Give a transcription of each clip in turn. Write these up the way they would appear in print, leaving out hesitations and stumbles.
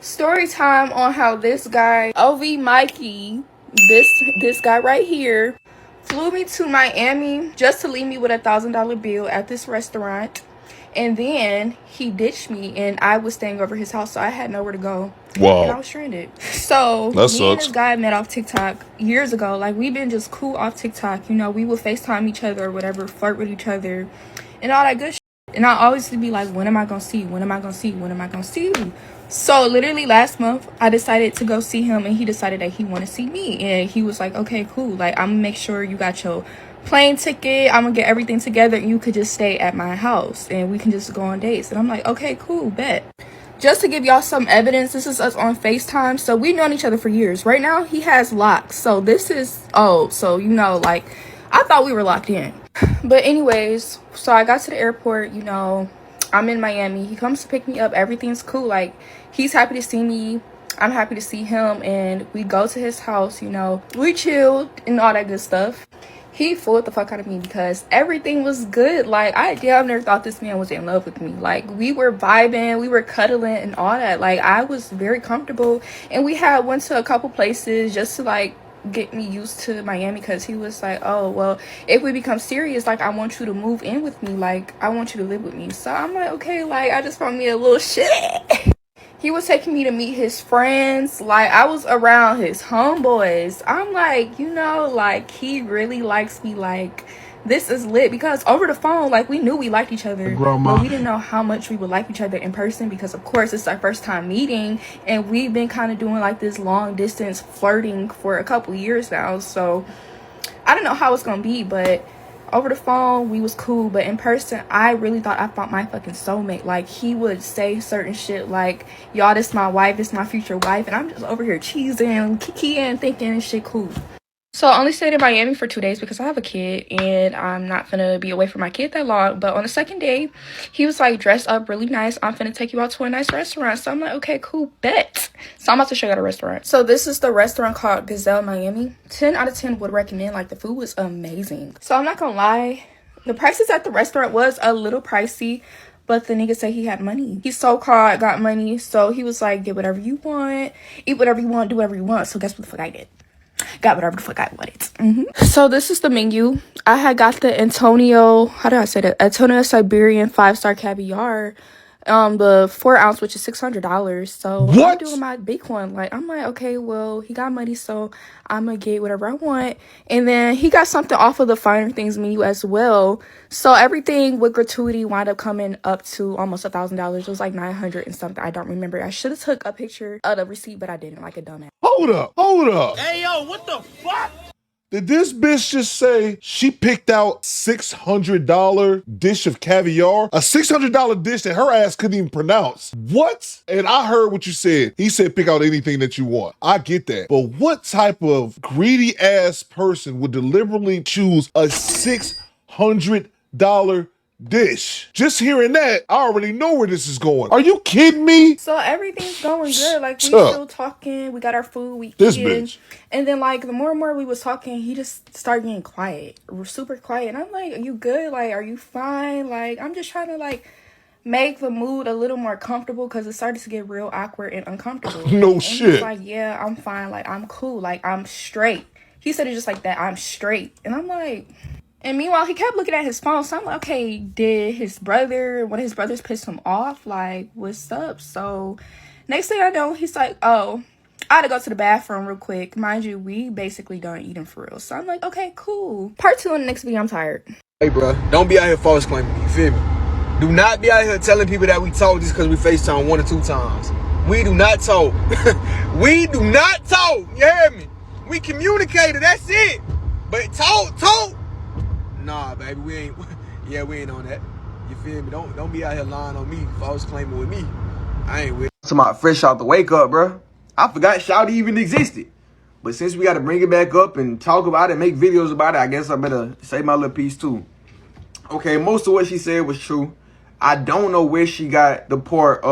Story time on how this guy, OV Mikey, this guy right here, flew me to Miami just to leave me with $1,000 bill at this restaurant. And then he ditched me and I was staying over his house, so I had nowhere to go. Wow. And I was stranded. So That me and sucks. this guy met off TikTok years ago. Like, we've been just cool off TikTok. You know, we would FaceTime each other or whatever, flirt with each other and all that good shit. And I always would be like, when am I gonna see you? When am I gonna see you? When am I gonna see you? So literally last month, I decided to go see him, and he decided that he wanted to see me. And he was like, okay, cool. Like, I'm gonna make sure you got your plane ticket. I'm gonna get everything together, and you could just stay at my house, and we can just go on dates. And I'm like, okay, cool, bet. Just to give y'all some evidence, this is us on FaceTime. So we've known each other for years. Right now, he has locks. So this is, so, you know, like, I thought we were locked in. But anyways, so I got to the airport, you know, I'm in Miami. He comes to pick me up. Everything's cool. Like, he's happy to see me. I'm happy to see him. And we go to his house, you know. We chilled and all that good stuff. He fooled the fuck out of me because everything was good. Like, I damn near thought this man was in love with me. Like, we were vibing, we were cuddling and all that. Like, I was very comfortable. And we had went to a couple places just to, like, get me used to Miami, because he was like, oh, well, if we become serious, like, I want you to move in with me. Like, I want you to live with me. So I'm like, okay, like, I just found me a little shit. He was taking me to meet his friends. Like, I was around his homeboys. I'm like, you know, like, he really likes me. Like, this is lit, because over the phone, like, we knew we liked each other, but we didn't know how much we would like each other in person, because of course it's our first time meeting, and we've been kind of doing like this long distance flirting for a couple years now. So I don't know how it's gonna be, but over the phone we was cool, but in person I really thought I found my fucking soulmate. Like, he would say certain shit like, y'all, this my wife, this my future wife, and I'm just over here cheesing, kikiing, thinking this shit cool. So I only stayed in Miami for 2 days because I have a kid and I'm not gonna be away from my kid that long. But on the second day, he was like, dressed up really nice. I'm finna take you out to a nice restaurant. So I'm like, okay, cool, bet. So I'm about to show you the restaurant. So this is the restaurant called Gazelle Miami. 10 out of 10 would recommend. Like, the food was amazing. So I'm not gonna lie, the prices at the restaurant was a little pricey, but the nigga said he had money. He so-called got money. So he was like, get whatever you want, eat whatever you want, do whatever you want. So guess what the fuck I did? Got whatever the fuck I wanted. So this is the menu. I had got the Antonio, how did I say that? Antonio Siberian 5-star caviar, the 4 ounce, which is $600. So What? I'm doing my big one. Like, I'm like, okay, well, he got money, so I'm gonna get whatever I want. And then he got something off of the finer things menu as well. So everything with gratuity wound up coming up to almost $1,000. It was like 900 and something. I don't remember. I should have took a picture of the receipt, but I didn't, like a dumbass. Hold up. Hey, yo, what the fuck? Did this bitch just say she picked out $600 dish of caviar? A $600 dish that her ass couldn't even pronounce. What? And I heard what you said. He said pick out anything that you want. I get that. But what type of greedy ass person would deliberately choose a $600 dish? Just hearing that, I already know where this is going. Are you kidding me? So everything's going good. Like, we Tuh. still talking. We got our food. We This eating. bitch. And then, like, the more and more we was talking, he just started getting quiet. We're super quiet. And I'm like, are you good? Like, are you fine? Like, I'm just trying to, like, make the mood a little more comfortable, because it started to get real awkward and uncomfortable. No and shit. He's like, yeah, I'm fine. Like, I'm cool. Like, I'm straight. He said it just like that. I'm straight. And I'm like... And meanwhile, he kept looking at his phone. So I'm like, okay, did one of his brothers piss him off? Like, what's up? So next thing I know, he's like, oh, I had to go to the bathroom real quick. Mind you, we basically done eating for real. So I'm like, okay, cool. Part 2 in the next video. I'm tired. Hey, bro, don't be out here false claiming. You feel me? Do not be out here telling people that we talk just because we FaceTime 1 or 2 times. We do not talk. We do not talk. You hear me? We communicated. That's it. But talk. Nah, baby, we ain't. Yeah, we ain't on that. You feel me? Don't be out here lying on me, false claiming with me. I ain't with. Somebody fresh out the wake up, bro. I forgot Shouty even existed. But since we got to bring it back up and talk about it, make videos about it, I guess I better say my little piece too. Okay, most of what she said was true. I don't know where she got the part.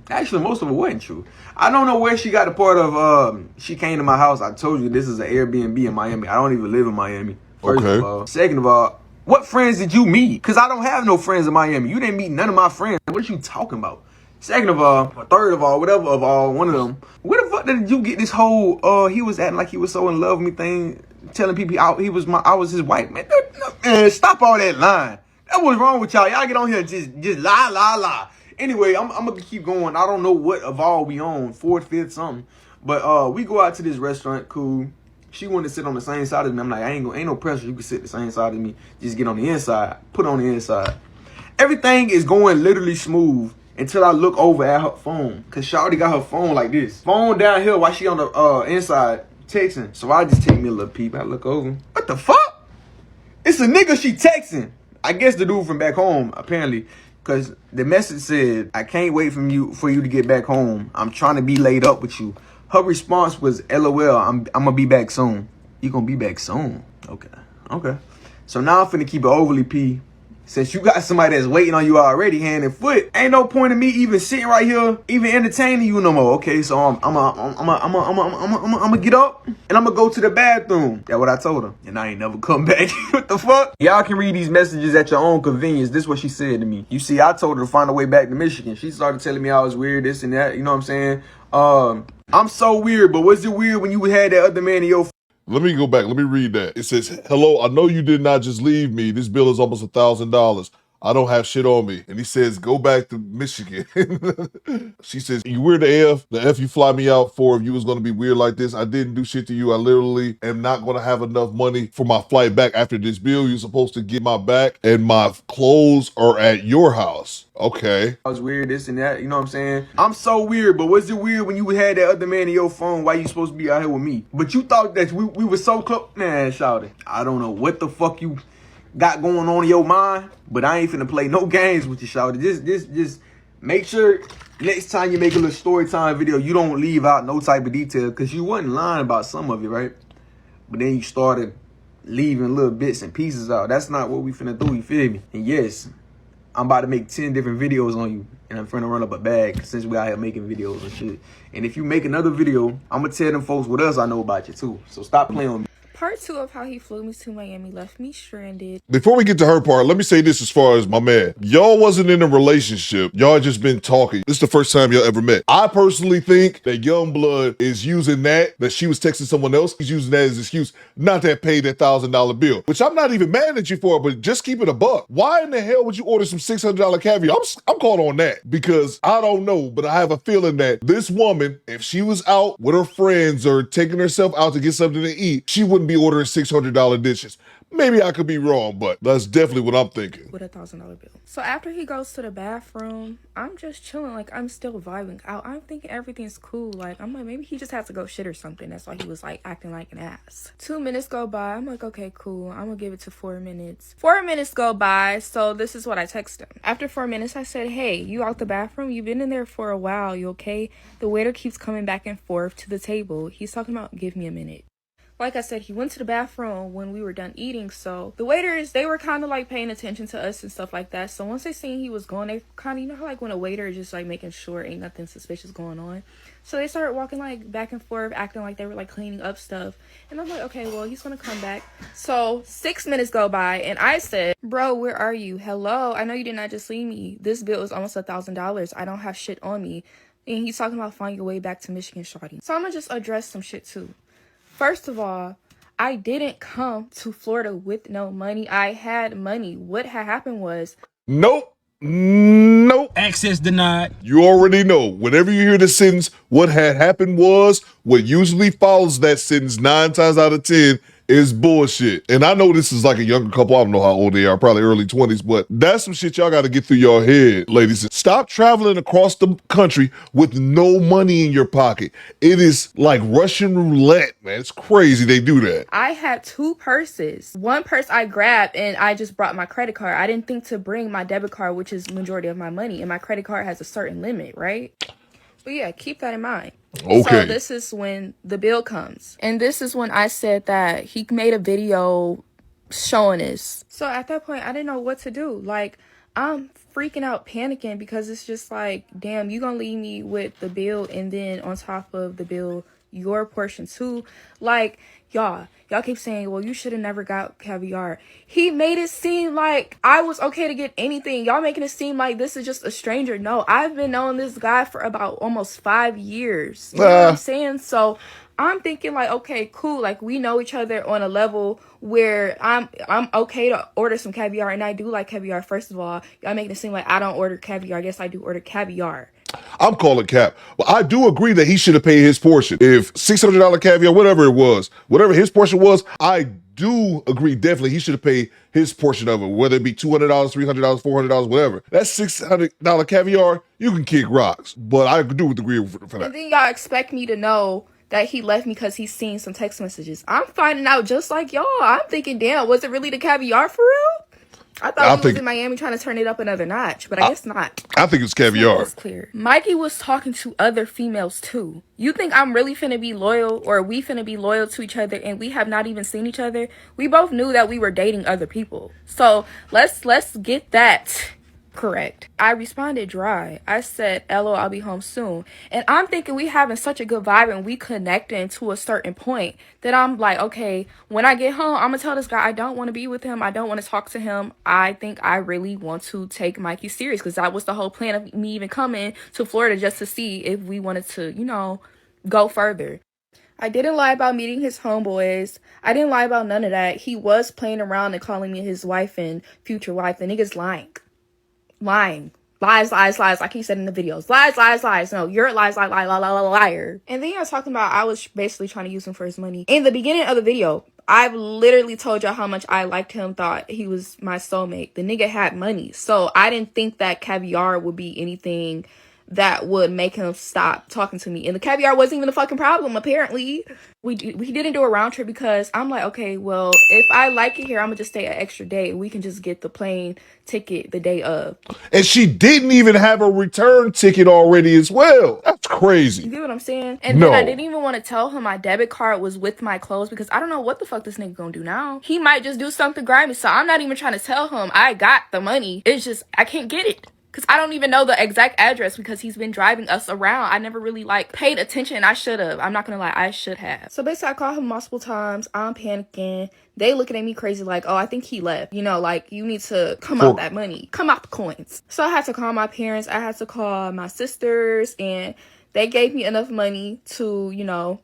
Actually, most of it wasn't true. I don't know where she got the part of. She came to my house. I told you this is an Airbnb in Miami. I don't even live in Miami. First of all. Second of all, what friends did you meet? Because I don't have no friends in Miami. You didn't meet none of my friends. What are you talking about? Second of all, or third of all, whatever of all, one of them. Where the fuck did you get this whole he was acting like he was so in love with me thing, telling people I was his wife? Man, stop all that lying. That was wrong with y'all. Y'all get on here and just lie. Anyway, I'm gonna keep going. I don't know what of all we on, fourth, fifth, something. But we go out to this restaurant, cool. She wanted to sit on the same side as me. I'm like, ain't no pressure. You can sit the same side as me. Just get on the inside. Put on the inside. Everything is going literally smooth until I look over at her phone. Cause Shawty got her phone like this. Phone down here while she on the inside texting. So I just take me a little peep. I look over. What the fuck? It's a nigga she texting. I guess the dude from back home, apparently. Cause the message said, I can't wait for you to get back home. I'm trying to be laid up with you. Her response was, LOL, I'm gonna be back soon. You gonna be back soon? Okay. So now I'm finna keep it overly P. Since you got somebody that's waiting on you already, hand and foot, ain't no point in me even sitting right here, even entertaining you no more. Okay, so I'm gonna get up and I'm gonna go to the bathroom. That's what I told her, and I ain't never come back. What the fuck? Y'all can read these messages at your own convenience. This is what she said to me. You see, I told her to find a way back to Michigan. She started telling me I was weird, this and that. You know what I'm saying? I'm so weird, but was it weird when you had that other man in your? Let me go back. Let me read that. It says, hello, I know you did not just leave me. This bill is almost $1,000. I don't have shit on me. And he says, go back to Michigan. She says, you weird the F you fly me out for if you was going to be weird like this. I didn't do shit to you. I literally am not going to have enough money for my flight back after this bill. You're supposed to get my back and my clothes are at your house. Okay. I was weird, this and that. You know what I'm saying? I'm so weird, but was it weird when you had that other man in your phone? Why you supposed to be out here with me? But you thought that we were so close. Man, shout it. I don't know what the fuck you got going on in your mind, but I ain't finna play no games with you, shawty. Just make sure next time you make a little story time video, you don't leave out no type of detail, because you wasn't lying about some of it, right? But then you started leaving little bits and pieces out. That's not what we finna do, you feel me? And yes, I'm about to make 10 different videos on you, and I'm finna run up a bag since we out here making videos and shit. And if you make another video, I'm gonna tell them folks what else I know about you too. So stop playing with me. Part 2 of how he flew me to Miami left me stranded. Before we get to her part, let me say this as far as my man. Y'all wasn't in a relationship. Y'all just been talking. This is the first time y'all ever met. I personally think that Youngblood is using that she was texting someone else. He's using that as an excuse not to have paid that $1,000 bill, which I'm not even mad at you for, but just keep it a buck. Why in the hell would you order some $600 caviar? I'm caught on that because I don't know, but I have a feeling that this woman, if she was out with her friends or taking herself out to get something to eat, she wouldn't be ordering $600 dishes. Maybe I could be wrong, but that's definitely what I'm thinking. With a $1,000 bill. So after he goes to the bathroom, I'm just chilling. Like, I'm still vibing out. I'm thinking everything's cool. Like, I'm like, maybe he just has to go shit or something. That's why he was, like, acting like an ass. 2 minutes go by. I'm like, okay, cool. I'm gonna give it to 4 minutes. 4 minutes go by, so this is what I text him. After 4 minutes, I said, hey, you out the bathroom? You've been in there for a while. You okay? The waiter keeps coming back and forth to the table. He's talking about, give me a minute. Like I said, he went to the bathroom when we were done eating, so the waiters, they were kind of like paying attention to us and stuff like that. So once they seen he was going, they kind of, you know how like when a waiter is just like making sure ain't nothing suspicious going on. So they started walking like back and forth, acting like they were like cleaning up stuff. And I'm like, okay, well, he's gonna come back. So 6 minutes go by and I said, bro, where are you? Hello, I know you did not just leave me. This bill is almost $1,000. I don't have shit on me. And he's talking about finding your way back to Michigan, shawty. So I'm gonna just address some shit too. First of all, I didn't come to Florida with no money. I had money. What had happened was... Nope. Access denied. You already know. Whenever you hear the sentence, what had happened was, what usually follows that sentence 9 times out of 10 is bullshit. And I know this is like a younger couple. I don't know how old they are, probably early 20s, but that's some shit y'all got to get through your head, ladies. Stop traveling across the country with no money in your pocket. It is like Russian roulette, man. It's crazy they do that. I had 2 purses. One purse I grabbed and I just brought my credit card. I didn't think to bring my debit card, which is majority of my money, and my credit card has a certain limit, right? But yeah, keep that in mind. Okay. So this is when the bill comes. And this is when I said that he made a video showing this. So at that point, I didn't know what to do. Like, I'm freaking out, panicking, because it's just like, damn, you gonna leave me with the bill, and then on top of the bill, your portion too. Like, y'all keep saying, well, you should have never got caviar. He made it seem like I was okay to get anything. Y'all making it seem like this is just a stranger. No, I've been knowing this guy for about almost 5 years. You know what I'm saying? So I'm thinking like, okay, cool. Like, we know each other on a level where I'm okay to order some caviar, and I do like caviar. First of all, y'all making it seem like I don't order caviar. I guess I do order caviar. I'm calling cap. But I do agree that he should have paid his portion. If $600 caviar, whatever it was, whatever his portion was, I do agree definitely he should have paid his portion of it, whether it be $200, $300, $400, whatever. That's $600 caviar, you can kick rocks. But I do agree for that. And then y'all expect me to know that he left me because he's seen some text messages. I'm finding out just like y'all. I'm thinking, damn, was it really the caviar for real? I thought he was in Miami trying to turn it up another notch, but I guess not. I think it's caviar. It's clear. Mikey was talking to other females too. You think I'm really finna be loyal, or we finna be loyal to each other, and we have not even seen each other? We both knew that we were dating other people. So let's get that correct. I responded dry. I said, "LO, I'll be home soon." And I'm thinking we having such a good vibe and we connecting to a certain point that I'm like, okay, when I get home, I'm gonna tell this guy I don't want to be with him. I don't want to talk to him. I think I really want to take Mikey serious, because that was the whole plan of me even coming to Florida, just to see if we wanted to, go further. I didn't lie about meeting his homeboys. I didn't lie about none of that. He was playing around and calling me his wife and future wife. The nigga's lying. Lies, like he said in the videos. Lies. No, you're a liar. And then you're talking about I was basically trying to use him for his money. In the beginning of the video, I've literally told y'all how much I liked him, thought he was my soulmate. The nigga had money. So I didn't think that caviar would be anything that would make him stop talking to me. And the caviar wasn't even a fucking problem, apparently. We didn't do a round trip because I'm like, okay, well, if I like it here, I'm gonna just stay an extra day. We can just get the plane ticket the day of. And she didn't even have a return ticket already as well. That's crazy. You get what I'm saying? And then I didn't even want to tell him my debit card was with my clothes, because I don't know what the fuck this nigga gonna do now. He might just do something grimy. So I'm not even trying to tell him I got the money. It's just I can't get it, because I don't even know the exact address, because he's been driving us around. I never really paid attention. I should have. I'm not gonna lie, I should have. So basically I called him multiple times. I'm panicking. They looking at me crazy like, oh, I think he left. You need to come out that money. Come out the coins. So I had to call my parents. I had to call my sisters, and they gave me enough money to,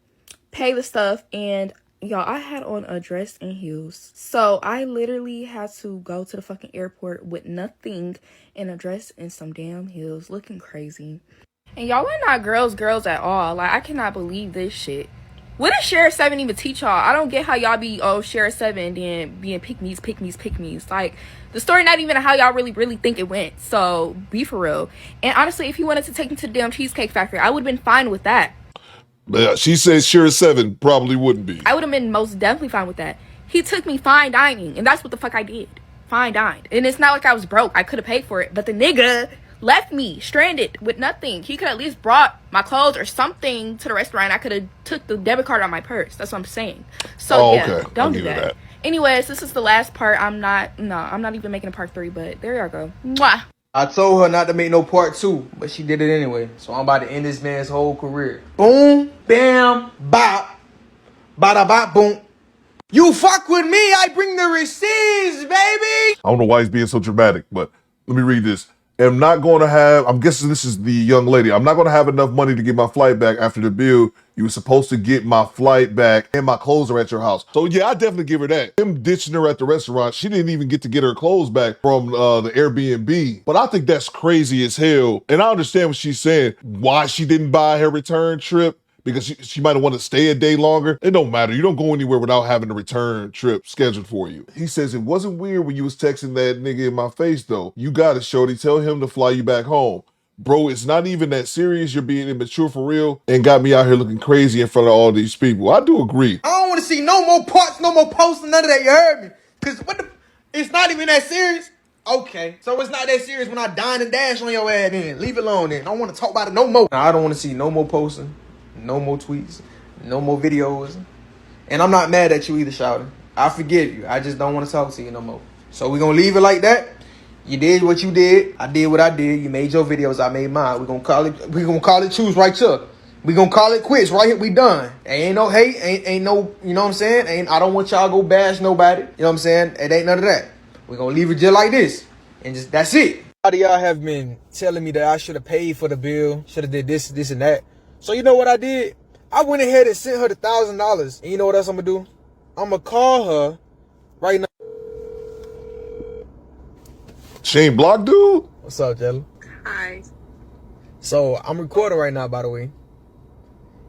pay the stuff. And y'all, I had on a dress and heels. So I literally had to go to the fucking airport with nothing, in a dress and some damn heels, looking crazy. And y'all are not girls at all. Like, I cannot believe this shit. What does Share 7 even teach y'all? I don't get how y'all be, Share 7, then being pick-me's. Like, the story not even how y'all really think it went. So, be for real. And honestly, if he wanted to take me to the damn Cheesecake Factory, I would have been fine with that. She says Share 7 probably wouldn't be. I would have been most definitely fine with that. He took me fine dining, and that's what the fuck I did. Fine dined. And it's not like I was broke. I could have paid for it. But the nigga left me stranded with nothing. He could at least brought my clothes or something to the restaurant. I could have took the debit card out of my purse. That's what I'm saying. So don't do that. Anyways, this is the last part. I'm not even making a part 3, but there y'all go. Mwah. I told her not to make no part 2, but she did it anyway. So I'm about to end this man's whole career. Boom, bam, bop, bada bop, boom. You fuck with me, I bring the receipts, baby. I don't know why he's being so dramatic, but let me read this. I'm not going to have, I'm guessing this is the young lady. I'm not going to have enough money to get my flight back after the bill. You were supposed to get my flight back and my clothes are at your house. So yeah, I definitely give her that. Him ditching her at the restaurant. She didn't even get to get her clothes back from the Airbnb. But I think that's crazy as hell. And I understand what she's saying. Why she didn't buy her return trip. Because she might have wanted to stay a day longer. It don't matter. You don't go anywhere without having a return trip scheduled for you. He says, it wasn't weird when you was texting that nigga in my face, though. You got it, shorty. Tell him to fly you back home. Bro, it's not even that serious. You're being immature for real and got me out here looking crazy in front of all these people. I do agree. I don't want to see no more parts, no more posts, none of that. You heard me? Because it's not even that serious. Okay, so it's not that serious when I dine and dash on your ass then. Leave it alone then. I don't want to talk about it no more. Now, I don't want to see no more posting. No more tweets, no more videos. And I'm not mad at you either, shouter. I forgive you. I just don't want to talk to you no more. So we're going to leave it like that. You did what you did. I did what I did. You made your videos. I made mine. We're going to call it choose right here. We gonna call it quits right here. We done. Ain't no hate. Ain't no. You know what I'm saying? I don't want y'all to go bash nobody. You know what I'm saying? It ain't none of that. We gonna leave it just like this, and just that's it. A lot of y'all have been telling me that I should have paid for the bill, should have did this, and that. So you know what I did? I went ahead and sent her the $1,000. And you know what else I'm gonna do? I'm gonna call her right now. She ain't blocked, dude? What's up, Jelly? Hi. So I'm recording right now, by the way.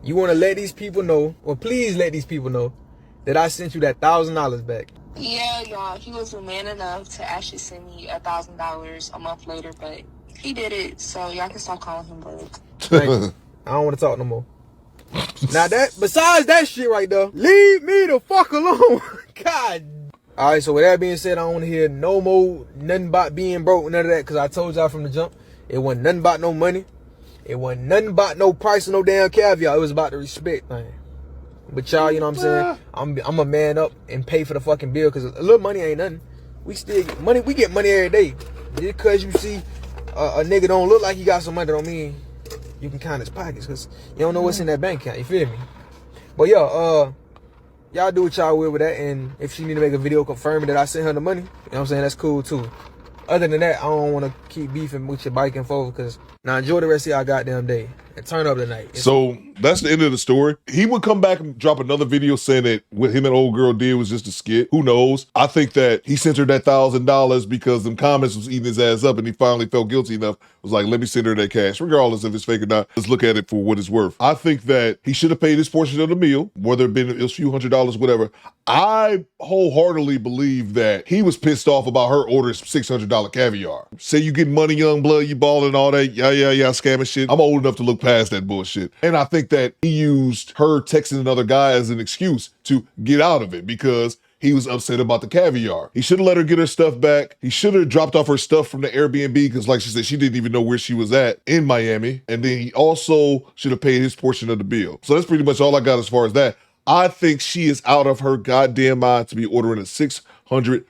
You want to let these people know, or please let these people know, that I sent you that $1,000 back. Yeah, y'all. He was man enough to actually send me $1,000 a month later, but he did it, so y'all can stop calling him broke. Thank you. I don't want to talk no more. Now that, besides that shit right there, leave me the fuck alone. God. All right. So with that being said, I don't want to hear no more nothing about being broke, none of that, because I told y'all from the jump, it wasn't nothing about no money. It wasn't nothing about no price or no damn caviar. It was about the respect thing. But y'all, you know what I'm saying? I'm a man up and pay for the fucking bill, because a little money ain't nothing. We still get money. We get money every day. Just because you see a nigga don't look like he got some money don't mean you can count his pockets, because you don't know what's in that bank account. You feel me? But yo, y'all do what y'all will with that. And if she need to make a video confirming that I sent her the money, you know what I'm saying? That's cool too. Other than that, I don't want to keep beefing with your bike and forth, because now enjoy the rest of y'all goddamn day and turn up tonight. So that's the end of the story. He would come back and drop another video saying that what him and old girl did was just a skit. Who knows? I think that he sent her that $1,000 because them comments was eating his ass up, and he finally felt guilty enough. Was like, let me send her that cash, regardless if it's fake or not. Let's look at it for what it's worth. I think that he should have paid his portion of the meal, whether it been a few $100s, whatever. I wholeheartedly believe that he was pissed off about her ordering $600 caviar. Say you get money, young blood, you balling all that, yeah, scamming shit. I'm old enough to look past that bullshit. And I think that he used her texting another guy as an excuse to get out of it, because he was upset about the caviar. He should have let her get her stuff back. He should have dropped off her stuff from the Airbnb, because like she said, she didn't even know where she was at in Miami. And then he also should have paid his portion of the bill. So that's pretty much all I got as far as that. I think she is out of her goddamn mind to be ordering a $600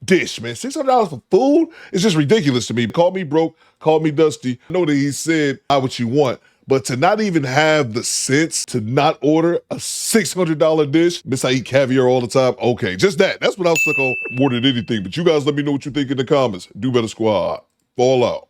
dish, man. $600 for food? It's just ridiculous to me. Call me broke, call me dusty. I know that he said, buy what you want. But to not even have the sense to not order a $600 dish, miss I eat caviar all the time. Okay, just that. That's what I was stuck on more than anything. But you guys let me know what you think in the comments. Do better, squad. Fall out.